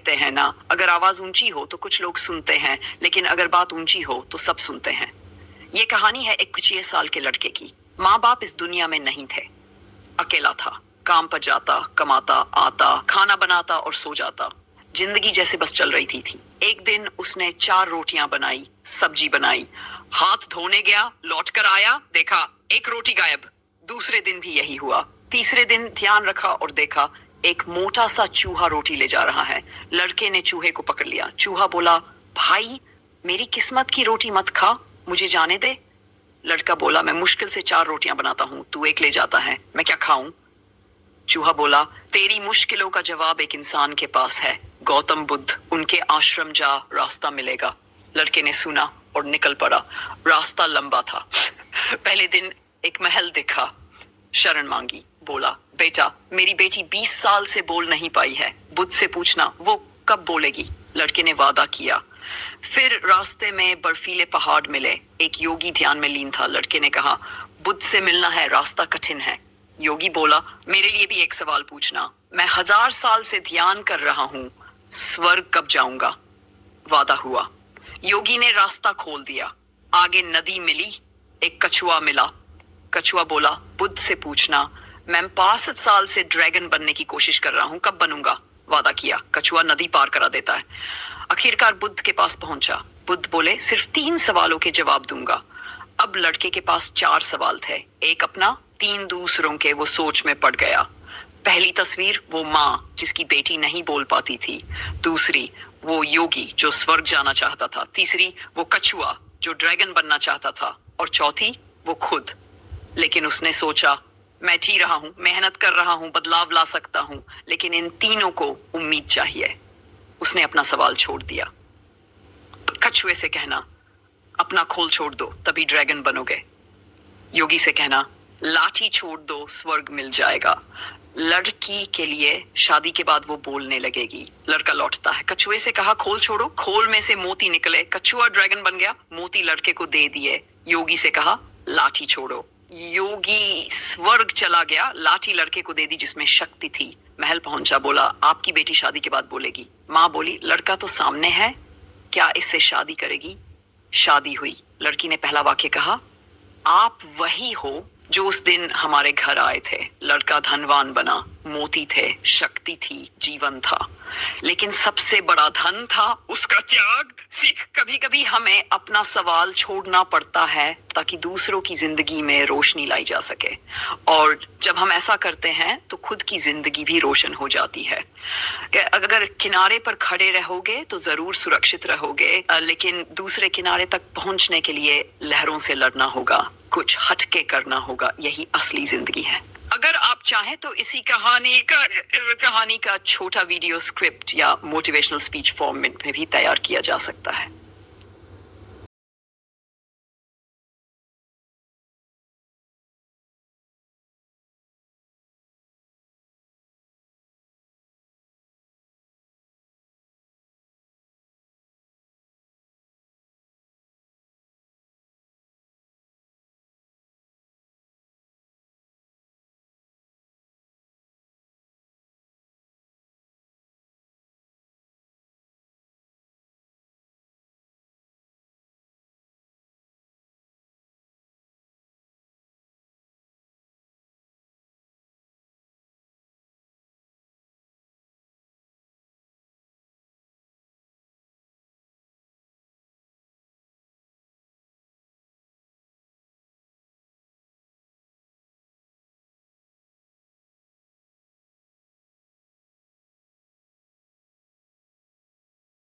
कहते हैं ना, अगर आवाज ऊंची हो तो कुछ लोग सुनते हैं, लेकिन अगर बात ऊंची हो तो सब सुनते हैं। ये कहानी है एक 6 साल के लड़के की। माँ बाप इस दुनिया में नहीं थे, अकेला था। काम पर जाता, कमाता, आता, खाना बनाता और सो जाता। जिंदगी जैसे बस चल रही थी। एक दिन उसने 4 रोटियां बनाई, सब्जी बनाई, हाथ धोने गया, लौटकर आया, देखा एक रोटी गायब। दूसरे दिन भी यही हुआ। तीसरे दिन ध्यान रखा और देखा एक मोटा सा चूहा रोटी ले जा रहा है। लड़के ने चूहे को पकड़ लिया। चूहा बोला, भाई मेरी किस्मत की रोटी मत खा, मुझे जाने दे। लड़का बोला, मैं मुश्किल से 4 रोटियां बनाता हूँ, तू एक ले जाता है, मैं क्या खाऊं? चूहा बोला, तेरी मुश्किलों का जवाब एक इंसान के पास है, गौतम बुद्ध, उनके आश्रम जा, रास्ता मिलेगा। लड़के ने सुना और निकल पड़ा। रास्ता लंबा था। पहले दिन एक महल दिखा, शरण मांगी। बोला, बेटा मेरी बेटी 20 साल से बोल नहीं पाई है, बुद्ध से पूछना वो कब बोलेगी। लड़के ने वादा किया। फिर रास्ते में बर्फीले पहाड़ मिले। एक योगी ध्यान में लीन था। लड़के ने कहा, बुद्ध से मिलना है, रास्ता कठिन है। योगी बोला, मेरे लिए भी एक सवाल पूछना, मैं 1000 साल से ध्यान कर रहा हूँ, स्वर्ग कब जाऊंगा? वादा हुआ। योगी ने रास्ता खोल दिया। आगे नदी मिली, एक कछुआ मिला। कछुआ बोला, बुद्ध से पूछना, मैं 65 साल से ड्रैगन बनने की कोशिश कर रहा हूँ, कब बनूंगा? वादा किया। कछुआ नदी पार करा देता है। आखिरकार बुद्ध के पास पहुंचा। बुद्ध बोले, सिर्फ 3 सवालों के जवाब दूंगा। अब लड़के के पास 4 सवाल थे, एक अपना, 3 दूसरों के। वो सोच में पड़ गया। पहली तस्वीर, वो माँ जिसकी बेटी नहीं बोल पाती थी। दूसरी, वो योगी जो स्वर्ग जाना चाहता था। तीसरी, वो कछुआ जो ड्रैगन बनना चाहता था। और चौथी, वो खुद। लेकिन उसने सोचा, मैं जी रहा हूं, मेहनत कर रहा हूं, बदलाव ला सकता हूं, लेकिन इन तीनों को उम्मीद चाहिए। उसने अपना सवाल छोड़ दिया। कछुए से कहना, अपना खोल छोड़ दो, तभी ड्रैगन बनोगे। योगी से कहना, लाठी छोड़ दो, स्वर्ग मिल जाएगा। लड़की के लिए शादी के बाद वो बोलने लगेगी। लड़का लौटता है। कछुए से कहा, खोल छोड़ो। खोल में से मोती निकले। कछुआ ड्रैगन बन गया। मोती लड़के को दे दिए। योगी से कहा, लाठी छोड़ो। योगी स्वर्ग चला गया। लाठी लड़के को दे दी जिसमें शक्ति थी। महल पहुंचा। बोला, आपकी बेटी शादी के बाद बोलेगी। माँ बोली, लड़का तो सामने है, क्या इससे शादी करेगी? शादी हुई। लड़की ने पहला वाक्य कहा, आप वही हो जो उस दिन हमारे घर आए थे। लड़का धनवान बना, मोती थे, शक्ति थी, जीवन था, लेकिन सबसे बड़ा धन था उसका त्याग। सीख, कभी कभी हमें अपना सवाल छोड़ना पड़ता है ताकि दूसरों की जिंदगी में रोशनी लाई जा सके। और जब हम ऐसा करते हैं तो खुद की जिंदगी भी रोशन हो जाती है। अगर किनारे पर खड़े रहोगे तो जरूर सुरक्षित रहोगे, लेकिन दूसरे किनारे तक पहुंचने के लिए लहरों से लड़ना होगा, कुछ हटके करना होगा। यही असली जिंदगी है। अगर आप चाहें तो इस कहानी का छोटा वीडियो स्क्रिप्ट या मोटिवेशनल स्पीच फॉर्मेट में भी तैयार किया जा सकता है।